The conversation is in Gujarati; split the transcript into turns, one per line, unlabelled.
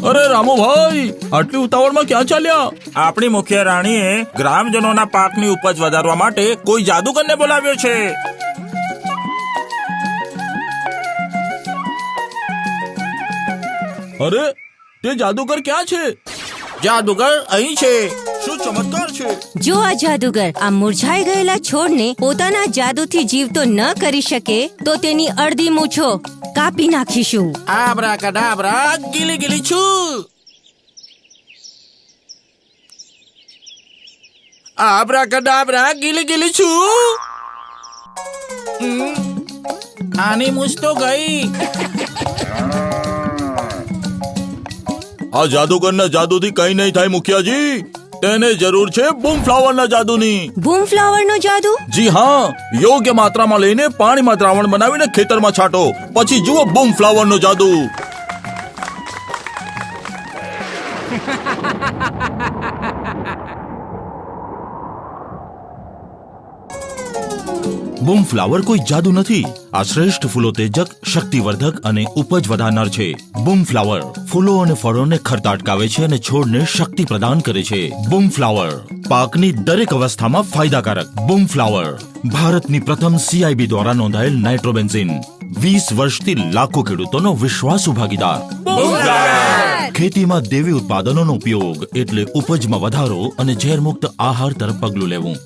અરે રામુભાઈ, આટલી ઉતાવળમાં ક્યાં ચાલ્યા?
આપણી મુખ્ય રાણીએ ગ્રામજનોના પાકની ઉપજ વધારવા માટે કોઈ જાદુગરને બોલાવ્યો છે.
અરે, તે જાદુગર ક્યાં છે?
જાદુગર અહીં છે. શું ચમત્કાર છે!
જો આ જાદુગર આ મુરઝાઈ ગયેલા છોડને પોતાના જાદુથી જીવતો ન કરી શકે તો તેની અડધી મૂછો કાપી નાખીશું.
આબ્રાકાડાબ્રા, ગીલી ગીલી છું. આબ્રાકાડાબ્રા, ગીલી ગીલી છું. આની મૂછ તો ગઈ.
આ જાદુગરના જાદુથી કઈ નહીં થાય મુખિયાજી. તેને જરૂર છે બૂમ ફ્લાવરના જાદુની.
બૂમ ફ્લાવરનો જાદુ?
જી હા, યોગ્ય માત્રામાં લઈને પાણીમાં દ્રાવણ બનાવીને ખેતરમાં છાંટો, પછી જુઓ બૂમ ફ્લાવરનો જાદુ. બૂમ ફ્લાવર કોઈ જાદુ નથી. આ શ્રેષ્ઠ ફૂલોતેજક, શક્તિવર્ધક અને ઉપજ વધારનાર છે. બૂમ ફ્લાવર ફૂલો અને ફળોને ખરતા અટકાવે છે અને છોડને શક્તિ પ્રદાન કરે છે. બૂમ ફ્લાવર પાકની દરેક અવસ્થામાં ફાયદાકારક. બૂમ ફ્લાવર ભારતની પ્રથમ CIB દ્વારા નોંધાયેલ નાઇટ્રોબેન્ઝિન. 20 વર્ષથી લાખો ખેડૂતોનો વિશ્વાસુ ભાગીદાર. ખેતીમાં દેવી ઉત્પાદનોનો ઉપયોગ એટલે ઉપજમાં વધારો અને ઝેરમુક્ત આહાર તરફ પગલું લેવું.